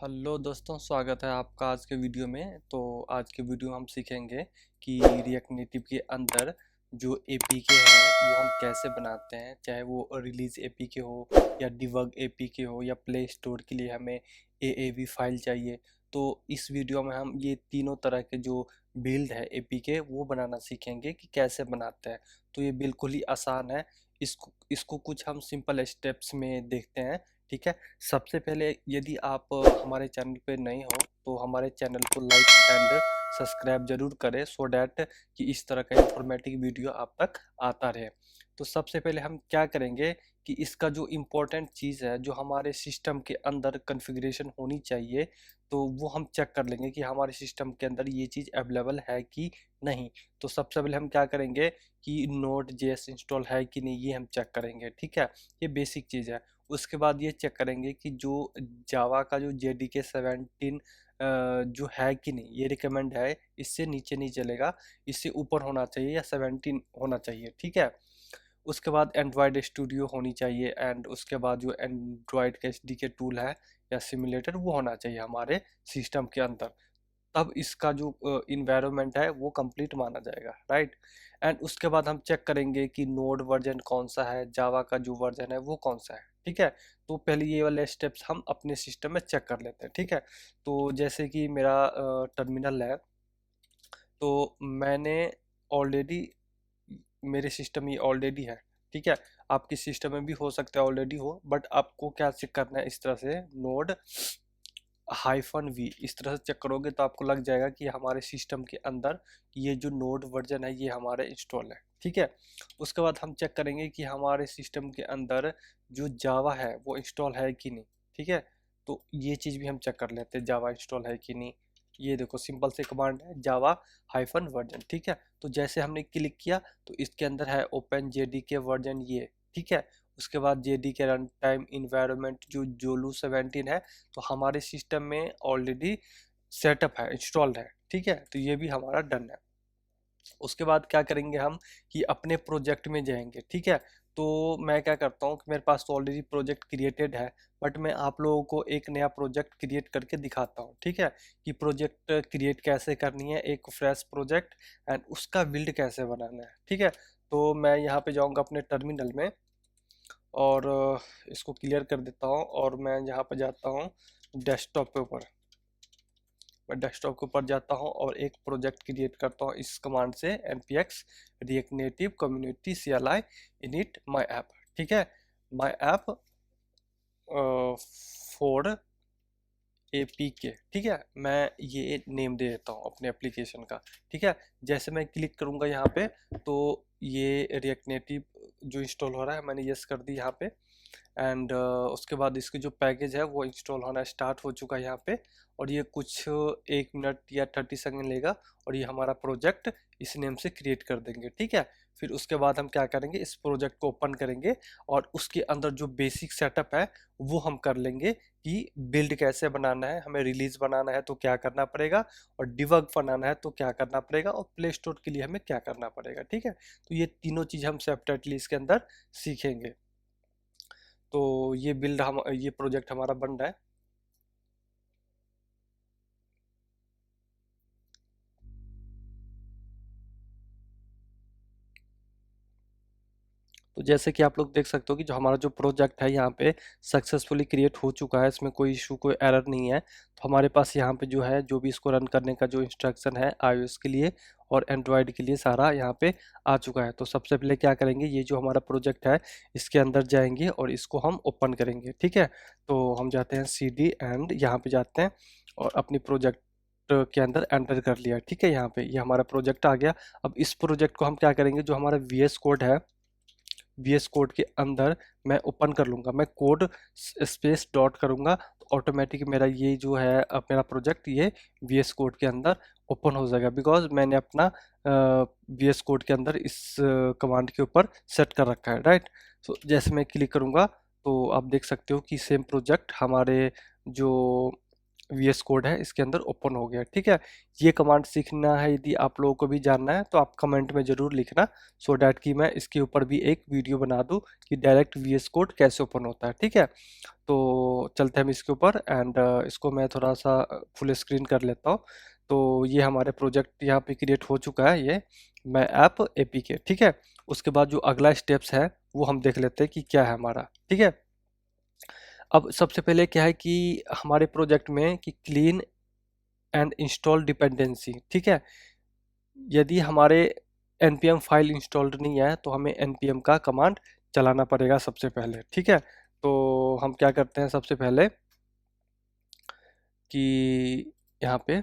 Hello दोस्तों, स्वागत है आपका आज के वीडियो में। तो आज के वीडियो में हम सीखेंगे कि रिएक्ट नेटिव के अंदर जो एपीके है वो हम कैसे बनाते हैं, चाहे वो रिलीज एपीके हो या डिबग एपीके हो या प्ले स्टोर के लिए हमें एएवी फाइल चाहिए। तो इस वीडियो में हम ये तीनों तरह के जो बिल्ड है एपीके वो बनाना सीखेंगे कि कैसे बनाते हैं। तो ये बिल्कुल ही आसान है। इसको कुछ हम सिंपल स्टेप्स में देखते हैं। ठीक है। सबसे पहले यदि आप हमारे चैनल पे नए हो तो हमारे चैनल को लाइक एंड सब्सक्राइब जरूर करें, सो डैट कि इस तरह का इंफॉर्मेटिव वीडियो आप तक आता रहे। तो सबसे पहले हम क्या करेंगे कि इसका जो इम्पोर्टेंट चीज़ है, जो हमारे सिस्टम के अंदर कॉन्फ़िगरेशन होनी चाहिए, तो वो हम चेक कर लेंगे कि हमारे सिस्टम के अंदर ये चीज़ अवेलेबल है कि नहीं। तो सबसे पहले हम क्या करेंगे कि नोड जेएस इंस्टॉल है कि नहीं, ये हम चेक करेंगे। ठीक है, ये बेसिक चीज़ है। उसके बाद ये चेक करेंगे कि जो जावा का जो JDK 17 जो है कि नहीं, ये रिकमेंड है, इससे नीचे नहीं चलेगा, इससे ऊपर होना चाहिए या 17 होना चाहिए। ठीक है। उसके बाद एंड्रॉयड स्टूडियो होनी चाहिए एंड उसके बाद जो एंड्रॉयड का SDK टूल है या सिमुलेटर वो होना चाहिए हमारे सिस्टम के अंदर। तब इसका जो इन्वायरमेंट है वो कंप्लीट माना जाएगा, राइट। एंड उसके बाद हम चेक करेंगे कि नोड वर्जन कौन सा है, जावा का जो वर्जन है वो कौन सा है। ठीक है। तो पहले ये वाले स्टेप्स हम अपने सिस्टम में चेक कर लेते हैं। ठीक है। तो जैसे कि मेरा टर्मिनल है, तो मैंने ऑलरेडी, मेरे सिस्टम में ऑलरेडी है। ठीक है। आपके सिस्टम में भी हो सकता है ऑलरेडी हो, बट आपको क्या चेक करना है, इस तरह से नोड -v इस तरह से चेक करोगे तो आपको लग जाएगा कि हमारे सिस्टम के अंदर ये जो नोड वर्जन है ये हमारे इंस्टॉल है। ठीक है। उसके बाद हम चेक करेंगे कि हमारे सिस्टम के अंदर जो जावा है वो इंस्टॉल है कि नहीं। ठीक है। तो ये चीज़ भी हम चेक कर लेते हैं, जावा इंस्टॉल है कि नहीं। ये देखो सिंपल से कमांड है, जावा -वर्जन। ठीक है। तो जैसे हमने क्लिक किया तो इसके अंदर है ओपन JDK वर्जन ये। ठीक है। उसके बाद JDK रन टाइम इन्वायरमेंट जो जोलू 17 है, तो हमारे सिस्टम में ऑलरेडी सेटअप है, इंस्टॉल्ड है। ठीक है। तो ये भी हमारा डन है। उसके बाद क्या करेंगे हम कि अपने प्रोजेक्ट में जाएंगे। ठीक है। तो मैं क्या करता हूँ कि मेरे पास तो ऑलरेडी प्रोजेक्ट क्रिएटेड है, बट मैं आप लोगों को एक नया प्रोजेक्ट क्रिएट करके दिखाता हूँ। ठीक है, कि प्रोजेक्ट क्रिएट कैसे करनी है, एक फ्रेश प्रोजेक्ट, एंड उसका बिल्ड कैसे बनाना है। ठीक है। तो मैं यहाँ पे जाऊँगा अपने टर्मिनल में और इसको क्लियर कर देता हूँ और मैं यहाँ पर जाता हूँ डेस्कटॉप के ऊपर। मैं डेस्कटॉप के ऊपर जाता हूँ और एक प्रोजेक्ट क्रिएट करता हूँ इस कमांड से, npx react native community cli init my app। ठीक है। my app for APK। ठीक है, मैं ये नेम दे देता हूँ अपने एप्लीकेशन का। ठीक है। जैसे मैं क्लिक करूँगा यहाँ पे तो ये रिएक्ट नेटिव जो इंस्टॉल हो रहा है, मैंने यस कर दी यहाँ पे। एंड उसके बाद इसके जो पैकेज है वो इंस्टॉल होना स्टार्ट हो चुका है यहाँ पे। और ये कुछ 1 मिनट या 30 सेकंड लेगा और ये हमारा प्रोजेक्ट इस नेम से क्रिएट कर देंगे। ठीक है। फिर उसके बाद हम क्या करेंगे, इस प्रोजेक्ट को ओपन करेंगे और उसके अंदर जो बेसिक सेटअप है वो हम कर लेंगे कि बिल्ड कैसे बनाना है, हमें रिलीज बनाना है तो क्या करना पड़ेगा, और डिबग बनाना है तो क्या करना पड़ेगा, और प्ले स्टोर के लिए हमें क्या करना पड़ेगा। ठीक है। तो ये तीनों चीज़ हम सेपरेटली इसके अंदर सीखेंगे। तो ये प्रोजेक्ट हमारा बन रहा है। तो जैसे कि आप लोग देख सकते हो कि जो हमारा जो प्रोजेक्ट है यहाँ पे सक्सेसफुली क्रिएट हो चुका है, इसमें कोई इशू, कोई एरर नहीं है। तो हमारे पास यहाँ पे जो है, जो भी इसको रन करने का जो इंस्ट्रक्शन है iOS के लिए और एंड्रॉयड के लिए, सारा यहाँ पे आ चुका है। तो सबसे पहले क्या करेंगे, ये जो हमारा प्रोजेक्ट है इसके अंदर जाएंगे और इसको हम ओपन करेंगे। ठीक है। तो हम जाते हैं CD एंड यहाँ पे जाते हैं और अपनी प्रोजेक्ट के अंदर एंटर कर लिया। ठीक है। यहाँ पे ये हमारा प्रोजेक्ट आ गया। अब इस प्रोजेक्ट को हम क्या करेंगे, जो हमारा VS कोड है, VS कोड के अंदर मैं ओपन कर लूँगा, मैं कोड स्पेस डॉट करूँगा तो ऑटोमेटिक मेरा ये जो है मेरा प्रोजेक्ट ये VS कोड के अंदर ओपन हो जाएगा, बिकॉज मैंने अपना VS कोड के अंदर इस कमांड के ऊपर सेट कर रखा है, राइट। सो जैसे मैं क्लिक करूँगा तो आप देख सकते हो कि सेम प्रोजेक्ट हमारे जो VS कोड है इसके अंदर ओपन हो गया। ठीक है, ये कमांड सीखना है, यदि आप लोगों को भी जानना है तो आप कमेंट में ज़रूर लिखना, सो डैट कि मैं इसके ऊपर भी एक वीडियो बना दूं कि डायरेक्ट VS कोड कैसे ओपन होता है। ठीक है, तो चलते हैं हम इसके ऊपर एंड इसको मैं थोड़ा सा फुल स्क्रीन कर लेता हूँ। तो ये हमारे प्रोजेक्ट यहाँ पे क्रिएट हो चुका है, ये मैं ऐप APK। ठीक है, उसके बाद जो अगला स्टेप्स है वो हम देख लेते हैं कि क्या है हमारा। ठीक है, अब सबसे पहले क्या है कि हमारे प्रोजेक्ट में कि क्लीन एंड इंस्टॉल डिपेंडेंसी। ठीक है, यदि हमारे npm फाइल इंस्टॉल्ड नहीं है तो हमें npm का कमांड चलाना पड़ेगा सबसे पहले। ठीक है, तो हम क्या करते हैं सबसे पहले कि यहाँ पे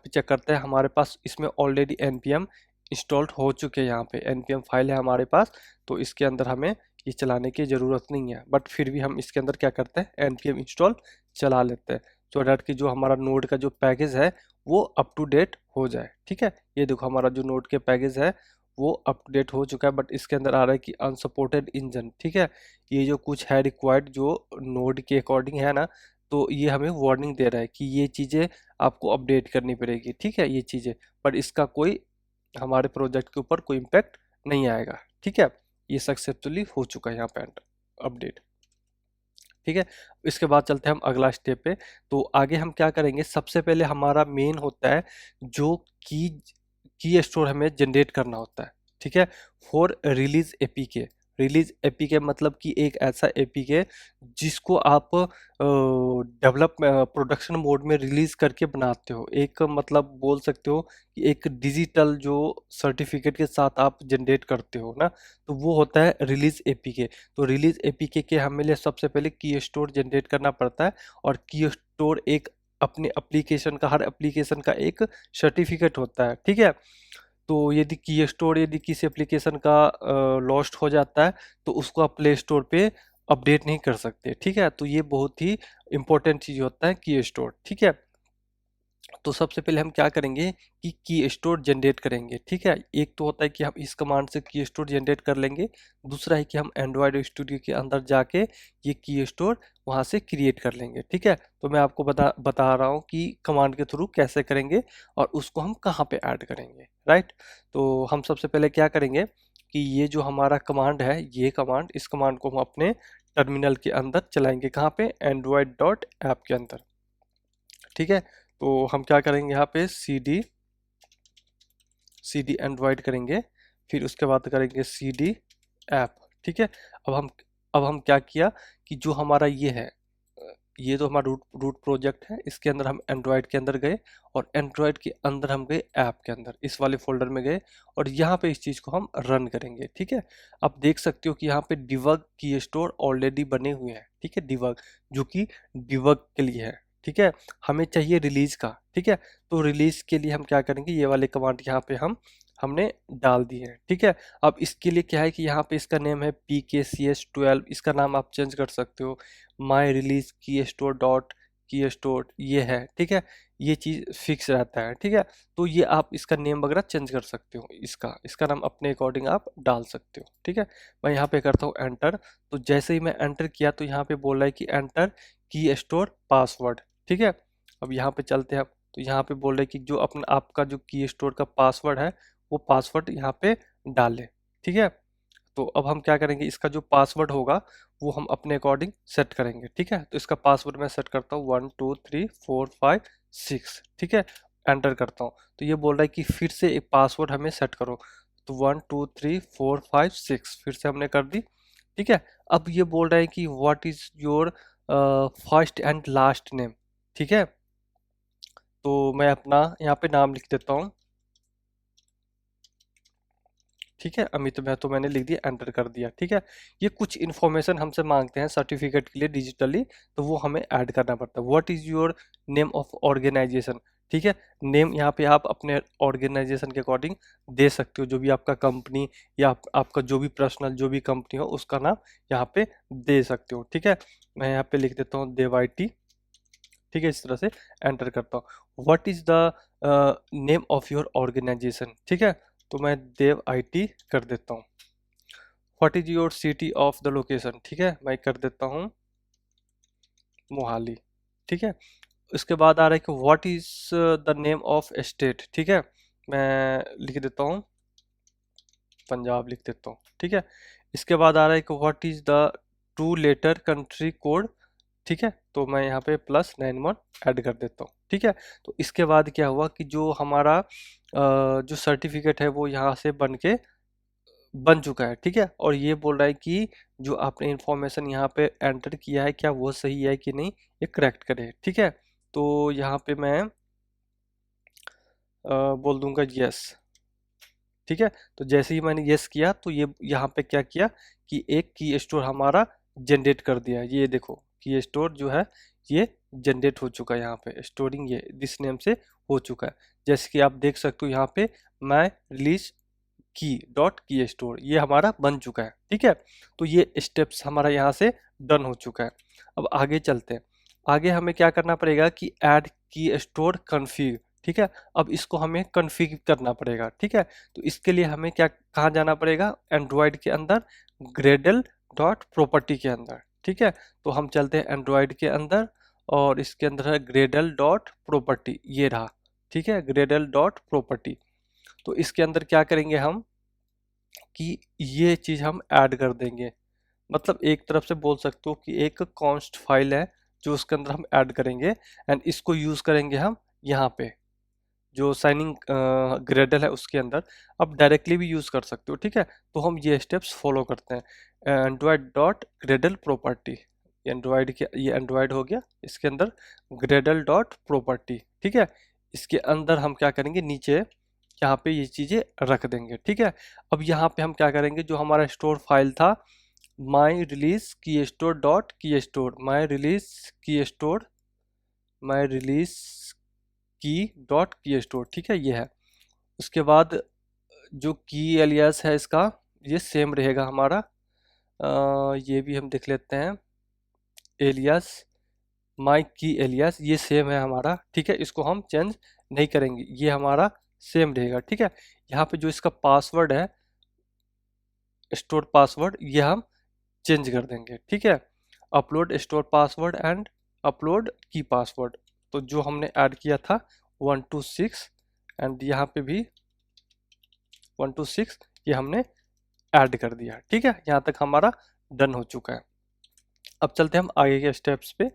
चेक करते हैं हमारे पास इसमें ऑलरेडी npm इंस्टॉल्ड हो चुके हैं। यहाँ पे npm फाइल है हमारे पास, तो इसके अंदर हमें ये चलाने की ज़रूरत नहीं है, बट फिर भी हम इसके अंदर क्या करते हैं npm इंस्टॉल चला लेते हैं, सो डैट कि जो हमारा नोड का जो पैकेज है वो अप टू डेट हो जाए। ठीक है, ये देखो हमारा जो नोड के पैकेज है वो अप टू डेट हो चुका है, बट इसके अंदर आ रहा है कि अनसपोर्टेड इंजन। ठीक है, ये जो कुछ है रिक्वायर्ड जो नोड के अकॉर्डिंग है ना, तो ये हमें वार्निंग दे रहा है कि ये चीज़ें आपको अपडेट करनी पड़ेगी। ठीक है, ये चीज़ें, पर इसका कोई हमारे प्रोजेक्ट के ऊपर कोई इम्पैक्ट नहीं आएगा। ठीक है, ये सक्सेसफुली हो चुका है यहाँ पे अपडेट। ठीक है, इसके बाद चलते हैं हम अगला स्टेप पे। तो आगे हम क्या करेंगे, सबसे पहले हमारा मेन होता है जो की की स्टोर हमें जनरेट करना होता है। ठीक है, for release APK. Release APK मतलब कि एक ऐसा एपीके जिसको आप डेवलप प्रोडक्शन मोड में रिलीज करके बनाते हो, एक मतलब बोल सकते हो कि एक डिजिटल जो सर्टिफिकेट के साथ आप जनरेट करते हो ना, तो वो होता है रिलीज एपीके। तो रिलीज एपीके के हमें लिए सबसे पहले की स्टोर जनरेट करना पड़ता है, और की स्टोर एक अपने एप्लीकेशन का, हर एप्लीकेशन का एक सर्टिफिकेट होता है। ठीक है, तो यदि की स्टोर यदि किसी एप्लीकेशन का लॉस्ट हो जाता है तो उसको आप प्ले स्टोर पे अपडेट नहीं कर सकते। ठीक है, तो ये बहुत ही इंपॉर्टेंट चीज़ होता है की स्टोर। ठीक है, तो सबसे पहले हम क्या करेंगे कि की स्टोर जनरेट करेंगे। ठीक है, एक तो होता है कि हम इस कमांड से की स्टोर जनरेट कर लेंगे, दूसरा है कि हम एंड्रॉयड स्टूडियो के अंदर जाके ये की स्टोर वहाँ से क्रिएट कर लेंगे। ठीक है, तो मैं आपको बता रहा हूँ कि कमांड के थ्रू कैसे करेंगे और उसको हम कहाँ पे ऐड करेंगे। राइट, तो हम सबसे पहले क्या करेंगे कि ये जो हमारा कमांड है, ये कमांड, इस कमांड को हम अपने टर्मिनल के अंदर चलाएंगे। कहाँ पे, एंड्रॉयड डॉट ऐप के अंदर। ठीक है, तो हम क्या करेंगे यहाँ पे सी डी एंड्रॉयड करेंगे, फिर उसके बाद करेंगे सी डी ऐप। ठीक है, अब हम क्या किया कि जो हमारा ये है, ये तो हमारा रूट प्रोजेक्ट है, इसके अंदर हम एंड्रॉयड के अंदर गए, और एंड्रॉयड के अंदर हम गए ऐप के अंदर, इस वाले फोल्डर में गए, और यहाँ पे इस चीज़ को हम रन करेंगे। ठीक है, आप देख सकते हो कि यहाँ पे डिबग की स्टोर ऑलरेडी बने हुए हैं। ठीक है, डिबग जो कि डिबग के लिए है। ठीक है, हमें चाहिए रिलीज का। ठीक है, तो रिलीज के लिए हम क्या करेंगे, ये वाले कमांड यहाँ पे हमने डाल दिए हैं। ठीक है, अब इसके लिए क्या है कि यहाँ पे इसका नेम है PKCS12, इसका नाम आप चेंज कर सकते हो, माई रिलीज की स्टोर डॉट की स्टोर ये है। ठीक है, ये चीज़ फिक्स रहता है। ठीक है, तो ये आप इसका नेम वगैरह चेंज कर सकते हो, इसका नाम अपने अकॉर्डिंग आप डाल सकते हो। ठीक है, मैं यहाँ पे करता हूँ एंटर, तो जैसे ही मैं एंटर किया तो यहाँ पे बोल रहा है कि एंटर की स्टोर पासवर्ड। ठीक है, अब यहाँ पे चलते हैं, तो यहाँ पे बोल रहे हैं कि जो अपना आपका जो की स्टोर का पासवर्ड है वो पासवर्ड यहाँ पे डालें। ठीक है, तो अब हम क्या करेंगे, इसका जो पासवर्ड होगा वो हम अपने अकॉर्डिंग सेट करेंगे। ठीक है, तो इसका पासवर्ड मैं सेट करता हूँ 1 2 3 4 5 6। ठीक है, एंटर करता हूँ, तो ये बोल रहा है कि फिर से एक पासवर्ड हमें सेट करो, तो 1 2 3 4 5 6 फिर से हमने कर दी। ठीक है, अब ये बोल रहा है कि what is your first and last name. ठीक है, तो मैं अपना यहाँ पे नाम लिख देता हूँ। ठीक है, अमित में तो मैंने लिख दिया, एंटर कर दिया। ठीक है, ये कुछ इन्फॉर्मेशन हमसे मांगते हैं सर्टिफिकेट के लिए डिजिटली, तो वो हमें ऐड करना पड़ता है। What is your name of organisation. ठीक है, नेम यहाँ पे आप अपने ऑर्गेनाइजेशन के अकॉर्डिंग दे सकते हो, जो भी आपका कंपनी या आपका जो भी पर्सनल जो भी कंपनी हो उसका नाम यहाँ पे दे सकते हो। ठीक है, मैं यहाँ पे लिख देता हूँ देव IT। ठीक है, इस तरह से एंटर करता हूँ। What is the name of your organisation. ठीक है, तो मैं देव IT कर देता हूँ। What is your city of the location. ठीक है, मैं कर देता हूँ मोहाली। ठीक है, इसके बाद आ रहा है कि what is the name of state. ठीक है, मैं लिख देता हूँ पंजाब, लिख देता हूँ। ठीक है, इसके बाद आ रहा है कि what is the two letter country code. ठीक है, तो मैं यहाँ पे +91 ऐड कर देता हूँ। ठीक है, तो इसके बाद क्या हुआ कि जो हमारा जो सर्टिफिकेट है वो यहाँ से बन चुका है। ठीक है, और ये बोल रहा है कि जो आपने इंफॉर्मेशन यहाँ पे एंटर किया है क्या वो सही है कि नहीं, ये करेक्ट करे। ठीक है, तो यहाँ पे मैं बोल दूंगा यस। ठीक है, तो जैसे ही मैंने यस किया तो ये यहाँ पे क्या किया कि एक की स्टोर हमारा जनरेट कर दिया। ये देखो की स्टोर जो है ये जनरेट हो चुका है, यहाँ पे स्टोरिंग ये दिस नेम से हो चुका है। जैसे कि आप देख सकते हो यहाँ पे मैं रिलीज की स्टोर ये हमारा बन चुका है। ठीक है, तो ये स्टेप्स हमारा यहाँ से डन हो चुका है। अब आगे चलते हैं। आगे हमें क्या करना पड़ेगा कि ऐड की स्टोर कन्फिग। ठीक है, अब इसको हमें कन्फिग करना पड़ेगा। ठीक है, तो इसके लिए हमें क्या कहाँ जाना पड़ेगा, एंड्रॉयड के अंदर ग्रेडल डॉट प्रॉपर्टी के अंदर। ठीक है, तो हम चलते हैं एंड्रॉयड के अंदर और इसके अंदर है ग्रेडल डॉट प्रॉपर्टी, ये रहा। ठीक है, ग्रेडल डॉट प्रॉपर्टी। तो इसके अंदर क्या करेंगे हम कि ये चीज़ हम ऐड कर देंगे। मतलब एक तरफ से बोल सकते हो कि एक कॉन्स्ट फाइल है जो उसके अंदर हम ऐड करेंगे एंड इसको यूज़ करेंगे हम यहाँ पे जो साइनिंग ग्रेडल है उसके अंदर। आप डायरेक्टली भी यूज़ कर सकते हो। ठीक है, तो हम ये स्टेप्स फॉलो करते हैं। Android dot Gradle property, Android के ये एंड्रॉयड हो गया, इसके अंदर ग्रेडल डॉट प्रॉपर्टी। ठीक है, इसके अंदर हम क्या करेंगे नीचे यहाँ पे ये चीज़ें रख देंगे। ठीक है, अब यहाँ पे हम क्या करेंगे जो हमारा स्टोर फाइल था माई रिलीज की स्टोर डॉट की स्टोर, माई रिलीज की डॉट की स्टोर। ठीक है, ये है। उसके बाद जो की एलियास है इसका ये सेम रहेगा हमारा। ये भी हम देख लेते हैं, एलियास माई की एलियास ये सेम है हमारा। ठीक है, इसको हम चेंज नहीं करेंगे, ये हमारा सेम रहेगा। ठीक है, यहाँ पे जो इसका पासवर्ड है स्टोर पासवर्ड ये हम चेंज कर देंगे। ठीक है, upload store password and upload की पासवर्ड, तो जो हमने ऐड किया था 126 एंड यहाँ पे भी 126 ये हमने ऐड कर दिया। ठीक है, यहाँ तक हमारा डन हो चुका है। अब चलते हैं हम आगे के स्टेप्स पे।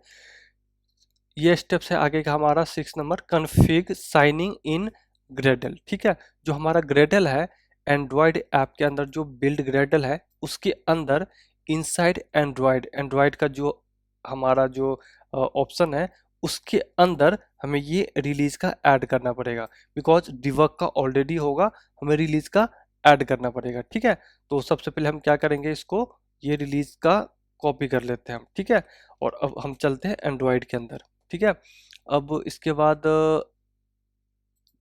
ये स्टेप्स है आगे का हमारा 6 नंबर, कन्फिग साइनिंग इन ग्रेडल। ठीक है, जो हमारा ग्रेडल है एंड्रॉयड ऐप के अंदर जो बिल्ड ग्रेडल है उसके अंदर इनसाइड एंड्रॉयड का जो हमारा जो ऑप्शन है उसके अंदर हमें ये रिलीज का ऐड करना पड़ेगा। बिकॉज डिबग का ऑलरेडी होगा, हमें रिलीज का ऐड करना पड़ेगा। ठीक है, तो सबसे पहले हम क्या करेंगे, इसको ये रिलीज का कॉपी कर लेते हैं हम। ठीक है, और अब हम चलते हैं एंड्रॉयड के अंदर। ठीक है, अब इसके बाद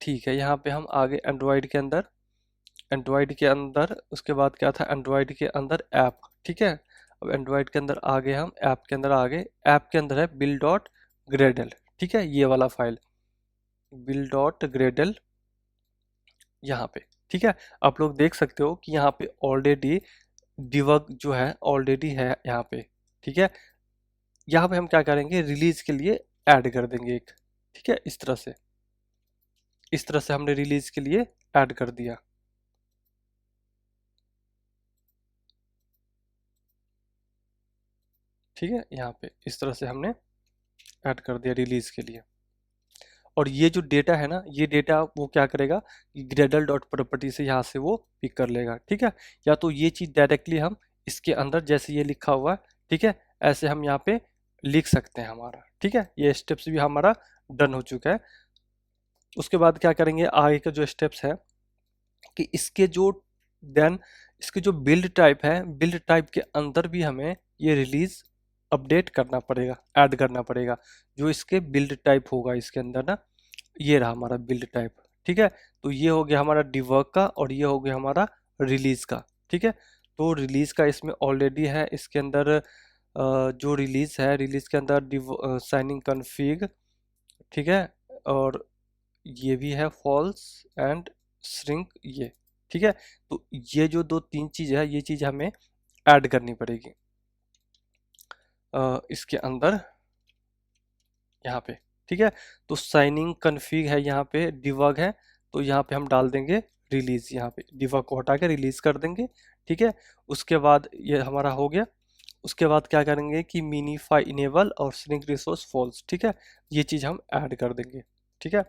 ठीक है यहाँ पे हम आगे एंड्रॉयड के अंदर उसके बाद क्या था एंड्रॉयड के अंदर ऐप। ठीक है, अब एंड्रॉयड के अंदर आगे हम ऐप के अंदर आगे, ऐप के अंदर है बिल डॉट ग्रेडल। ठीक है, ये वाला फाइल बिल डॉट ग्रेडल यहाँ पे। ठीक है, आप लोग देख सकते हो कि यहाँ पे ऑलरेडी डिबग जो है ऑलरेडी है यहाँ पे। ठीक है, यहाँ पे हम क्या करेंगे रिलीज के लिए ऐड कर देंगे एक। ठीक है, इस तरह से हमने रिलीज के लिए ऐड कर दिया। ठीक है, यहाँ पे इस तरह से हमने ऐड कर दिया रिलीज के लिए। और ये जो डेटा है ना, ये डेटा वो क्या करेगा कि ग्रेडल डॉट प्रॉपर्टी से यहाँ से वो पिक कर लेगा। ठीक है, या तो ये चीज़ डायरेक्टली हम इसके अंदर जैसे ये लिखा हुआ है, ठीक है, ऐसे हम यहाँ पे लिख सकते हैं हमारा। ठीक है, ये स्टेप्स भी हमारा डन हो चुका है। उसके बाद क्या करेंगे आगे का जो स्टेप्स है कि देन इसके जो बिल्ड टाइप है, बिल्ड टाइप के अंदर भी हमें ये रिलीज अपडेट करना पड़ेगा, ऐड करना पड़ेगा। जो इसके बिल्ड टाइप होगा इसके अंदर ना, ये रहा हमारा बिल्ड टाइप। ठीक है, तो ये हो गया हमारा डिवर्क का और ये हो गया हमारा रिलीज का। ठीक है, तो रिलीज का इसमें ऑलरेडी है इसके अंदर जो रिलीज है रिलीज के अंदर साइनिंग कन्फिग। ठीक है, और ये भी है फॉल्स एंड श्रिंक ये। ठीक है, तो ये जो दो तीन चीज है ये चीज हमें ऐड करनी पड़ेगी इसके अंदर यहाँ पे। ठीक है। तो साइनिंग कन्फिग है, यहाँ पे डिबग है, तो यहाँ पे हम डाल देंगे रिलीज, यहाँ पे डिबग को हटा के रिलीज कर देंगे, ठीक है। उसके बाद ये हमारा हो गया। उसके बाद क्या करेंगे कि मिनीफाई इनेबल और श्रिंक रिसोर्स फॉल्स, ठीक है, ये चीज़ हम ऐड कर देंगे, ठीक है।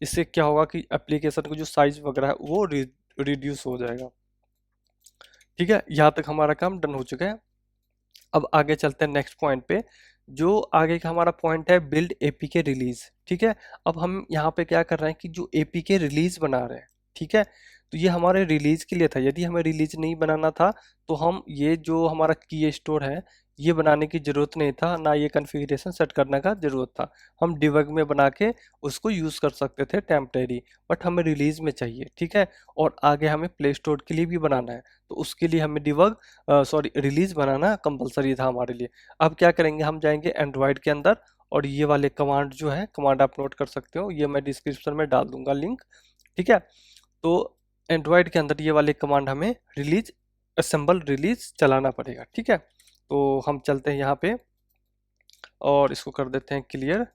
इससे क्या होगा कि एप्लीकेशन का जो साइज वगैरह है वो रिड्यूस हो जाएगा, ठीक है। यहाँ तक हमारा काम डन हो चुका है। अब आगे चलते हैं नेक्स्ट पॉइंट पे। जो आगे का हमारा पॉइंट है बिल्ड एपीके रिलीज, ठीक है। अब हम यहाँ पे क्या कर रहे हैं कि जो एपीके रिलीज बना रहे हैं, ठीक है, तो ये हमारे रिलीज के लिए था। यदि हमें रिलीज नहीं बनाना था तो हम ये जो हमारा की स्टोर है ये बनाने की जरूरत नहीं था, ना ये कॉन्फ़िगरेशन सेट करने का जरूरत था। हम डिबग में बना के उसको यूज़ कर सकते थे टेम्परेरी, बट हमें रिलीज में चाहिए, ठीक है। और आगे हमें प्ले स्टोर के लिए भी बनाना है, तो उसके लिए हमें डिबग सॉरी रिलीज बनाना कंपलसरी था हमारे लिए। अब क्या करेंगे, हम जाएंगे एंड्रॉयड के अंदर और ये वाले कमांड जो है, कमांड आप नोट कर सकते हो, ये मैं डिस्क्रिप्शन में डाल दूंगा लिंक, ठीक है। तो एंड्रॉयड के अंदर ये वाले कमांड हमें रिलीज असेंबल रिलीज चलाना पड़ेगा, ठीक है। तो हम चलते हैं यहाँ पे और इसको कर देते हैं क्लियर,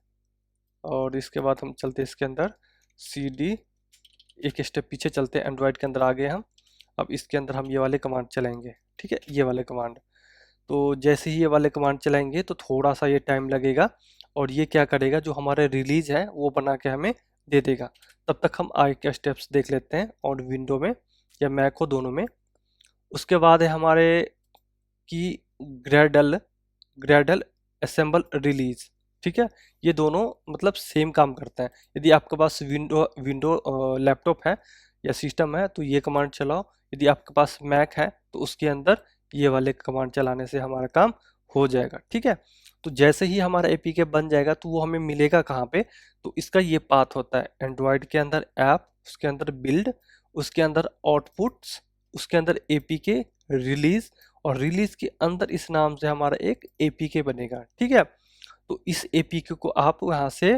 और इसके बाद हम चलते हैं इसके अंदर cd, एक स्टेप पीछे चलते हैं, एंड्रॉयड के अंदर आ गए हम। अब इसके अंदर हम ये वाले कमांड चलाएंगे, ठीक है, ये वाले कमांड। तो जैसे ही ये वाले कमांड चलाएंगे तो थोड़ा सा ये टाइम लगेगा और ये क्या करेगा, जो हमारा रिलीज है वो बना के हमें दे देगा। तब तक हम आगे के स्टेप्स देख लेते हैं, और विंडो में या मैक हो, दोनों में। उसके बाद है हमारे की ग्रेडल ग्रेडल असेंबल रिलीज, ठीक है। ये दोनों मतलब सेम काम करते हैं। यदि आपके पास विंडो विंडो लैपटॉप है या सिस्टम है तो ये कमांड चलाओ, यदि आपके पास मैक है तो उसके अंदर ये वाले कमांड चलाने से हमारा काम हो जाएगा, ठीक है। तो जैसे ही हमारा एपीके बन जाएगा तो वो हमें मिलेगा कहाँ पे, तो इसका ये पाथ होता है एंड्रॉयड के अंदर ऐप, उसके अंदर बिल्ड, उसके अंदर आउटपुट्स, उसके अंदर एपीके रिलीज, और रिलीज के अंदर इस नाम से हमारा एक एपीके बनेगा, ठीक है। तो इस एपीके को आप यहाँ से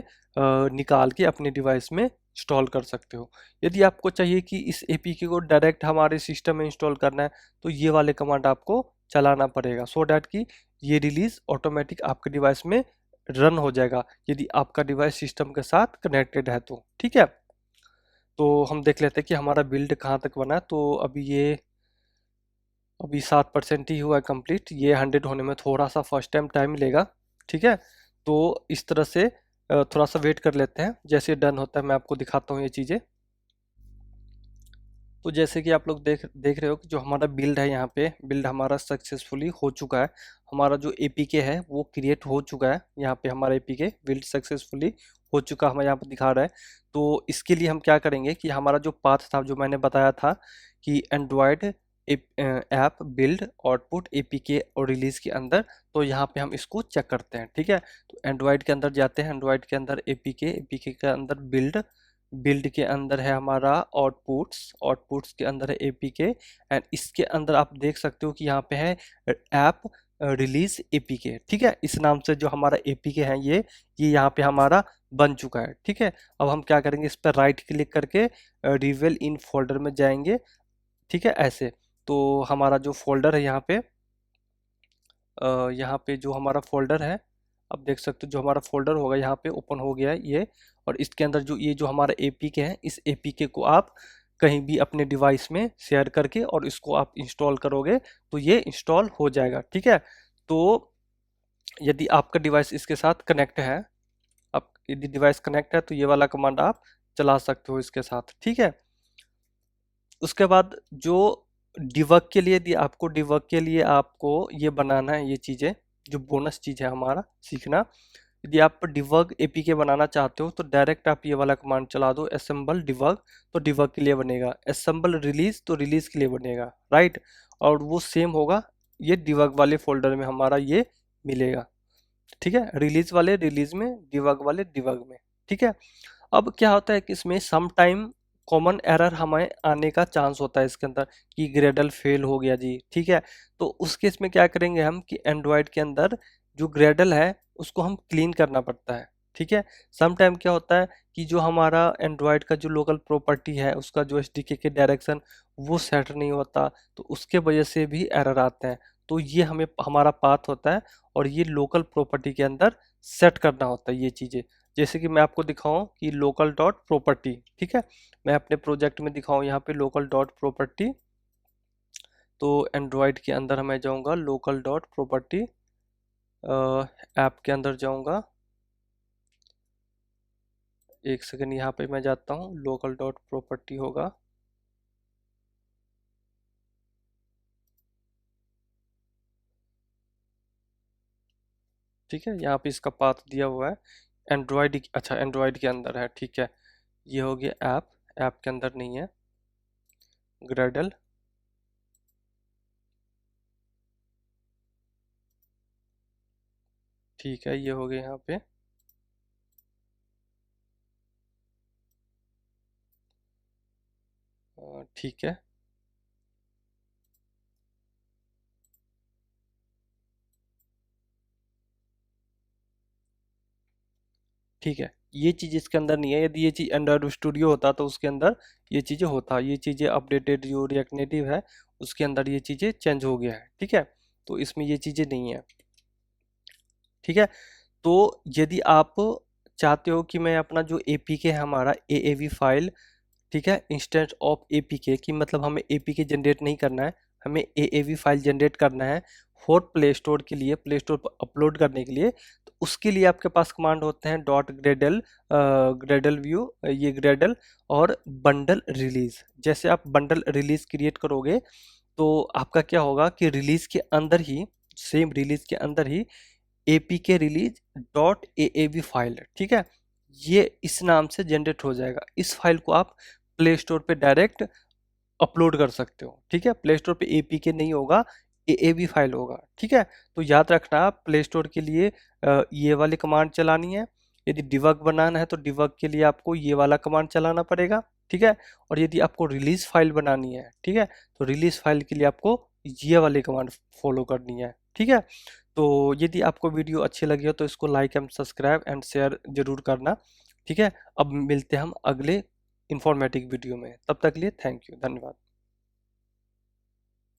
निकाल के अपने डिवाइस में इंस्टॉल कर सकते हो। यदि आपको चाहिए कि इस एपीके को डायरेक्ट हमारे सिस्टम में इंस्टॉल करना है तो ये वाले कमांड आपको चलाना पड़ेगा, सो डैट कि ये रिलीज ऑटोमेटिक आपके डिवाइस में रन हो जाएगा, यदि आपका डिवाइस सिस्टम के साथ कनेक्टेड है तो, ठीक है। तो हम देख लेते हैं कि हमारा बिल्ड कहाँ तक बना है। तो अभी 7% ही हुआ है कंप्लीट, ये 100 होने में थोड़ा सा फर्स्ट टाइम टाइम लेगा, ठीक है। तो इस तरह से थोड़ा सा वेट कर लेते हैं, जैसे डन होता है मैं आपको दिखाता हूँ ये चीज़ें। तो जैसे कि आप लोग देख रहे हो कि जो हमारा बिल्ड है, यहाँ पे बिल्ड हमारा सक्सेसफुली हो चुका है। हमारा जो एपीके है वो क्रिएट हो चुका है, यहाँ पे हमारा एपीके बिल्ड सक्सेसफुली हो चुका हमें यहाँ पे दिखा रहा है। तो इसके लिए हम क्या करेंगे कि हमारा जो पाथ था, जो मैंने बताया था कि Android app build output APK और रिलीज के अंदर, तो यहाँ पे हम इसको चेक करते हैं, ठीक है। तो एंड्रॉयड के अंदर जाते हैं, एंड्रॉयड के अंदर एपीके, एपीके के अंदर बिल्ड, बिल्ड के अंदर है हमारा आउटपुट्स, आउटपुट्स के अंदर है एपीके, एंड इसके अंदर आप देख सकते हो कि यहाँ पे है ऐप रिलीज एपीके, ठीक है। इस नाम से जो हमारा एपीके है ये यहाँ पे हमारा बन चुका है, ठीक है। अब हम क्या करेंगे, इस पर राइट क्लिक करके रिवेल इन फोल्डर में जाएंगे, ठीक है, ऐसे। तो हमारा जो फोल्डर है यहाँ पे जो हमारा फोल्डर है, आप देख सकते हो जो हमारा फोल्डर होगा यहाँ पे ओपन हो गया है ये। और इसके अंदर जो ये जो हमारा एपीके है, इस एपीके को आप कहीं भी अपने डिवाइस में शेयर करके और इसको आप इंस्टॉल करोगे तो ये इंस्टॉल हो जाएगा, ठीक है। तो यदि आपका डिवाइस इसके साथ कनेक्ट है, आप यदि डिवाइस कनेक्ट है तो ये वाला कमांड आप चला सकते हो इसके साथ, ठीक है। उसके बाद जो डिबग के लिए आपको ये बनाना है, ये चीज़ें जो बोनस चीज़ है हमारा सीखना। यदि आप डिबग एपीके बनाना चाहते हो तो डायरेक्ट आप ये वाला कमांड चला दो असेंबल डिबग, तो डिबग के लिए बनेगा, असेंबल रिलीज तो रिलीज के लिए बनेगा, राइट। और वो सेम होगा, ये डिबग वाले फोल्डर में हमारा ये मिलेगा, ठीक है। रिलीज वाले रिलीज में, डिबग वाले डिबग में, ठीक है। अब क्या होता है कि इसमें सम टाइम कॉमन एरर हमें आने का चांस होता है इसके अंदर कि ग्रेडल फेल हो गया जी, ठीक है। तो उस केस में क्या करेंगे हम कि एंड्रॉयड के अंदर जो ग्रेडल है उसको हम क्लीन करना पड़ता है, ठीक है। सम टाइम क्या होता है कि जो हमारा एंड्रॉयड का जो लोकल प्रॉपर्टी है उसका जो एसडीके के डायरेक्शन वो सेट नहीं होता, तो उसके वजह से भी एरर आते हैं। तो ये हमें हमारा पाथ होता है और ये लोकल प्रॉपर्टी के अंदर सेट करना होता है ये चीज़ें। जैसे कि मैं आपको दिखाऊं कि लोकल डॉट प्रॉपर्टी, ठीक है, मैं अपने प्रोजेक्ट में दिखाऊं यहाँ पे लोकल डॉट प्रॉपर्टी। तो एंड्रॉयड के अंदर मैं जाऊंगा लोकल डॉट प्रॉपर्टी, ऐप के अंदर जाऊंगा। एक सेकंड, यहाँ पे मैं जाता हूँ, लोकल डॉट प्रॉपर्टी होगा। ठीक है, यहाँ पे इसका पाथ दिया हुआ है एंड्रॉयड, अच्छा एंड्रॉयड के अंदर है, ठीक है। ये हो गया ऐप, ऐप के अंदर नहीं है, ग्रेडल। ठीक है, ये हो गया यहाँ पे। ठीक है, ठीक है, ये चीज़ इसके अंदर नहीं है। यदि ये चीज़ एंड्रॉयड स्टूडियो होता तो उसके अंदर ये चीज़ें होता, ये चीज़ें अपडेटेड जो रिएक्ट नेटिव है उसके अंदर ये चीज़ें चेंज हो गया है, ठीक है। तो इसमें ये चीज़ें नहीं है, ठीक है। तो यदि आप चाहते हो कि मैं अपना जो एपीके है हमारा एएवी फाइल, ठीक है, इंस्टेंस ऑफ एपीके की, मतलब हमें एपीके जनरेट नहीं करना है, हमें एएवी फाइल जनरेट करना है फॉर प्ले स्टोर के लिए, प्ले स्टोर पर अपलोड करने के लिए। तो उसके लिए आपके पास कमांड होते हैं डॉट ग्रेडल, ग्रेडल व्यू, ये ग्रेडल और बंडल रिलीज। जैसे आप बंडल रिलीज क्रिएट करोगे तो आपका क्या होगा कि रिलीज के अंदर ही, सेम रिलीज के अंदर ही APK release dot AAV file, ठीक है, ये इस नाम से जनरेट हो जाएगा। इस फाइल को आप प्ले स्टोर पे डायरेक्ट अपलोड कर सकते हो, ठीक है। प्ले स्टोर पे एपीके नहीं होगा, एएवी फाइल होगा, ठीक है। तो याद रखना, आप प्ले स्टोर के लिए ये वाली कमांड चलानी है। यदि डिबग बनाना है तो डिबग के लिए आपको ये वाला कमांड चलाना पड़ेगा, ठीक है। और यदि आपको रिलीज फाइल बनानी है, ठीक है, तो रिलीज फाइल के लिए आपको ये वाली कमांड फॉलो करनी है, ठीक है। तो यदि आपको वीडियो अच्छी लगी हो तो इसको like and subscribe and share जरूर करना, ठीक है। अब मिलते हैं हम अगले इंफॉर्मेटिव वीडियो में, तब तक के लिए थैंक यू, धन्यवाद।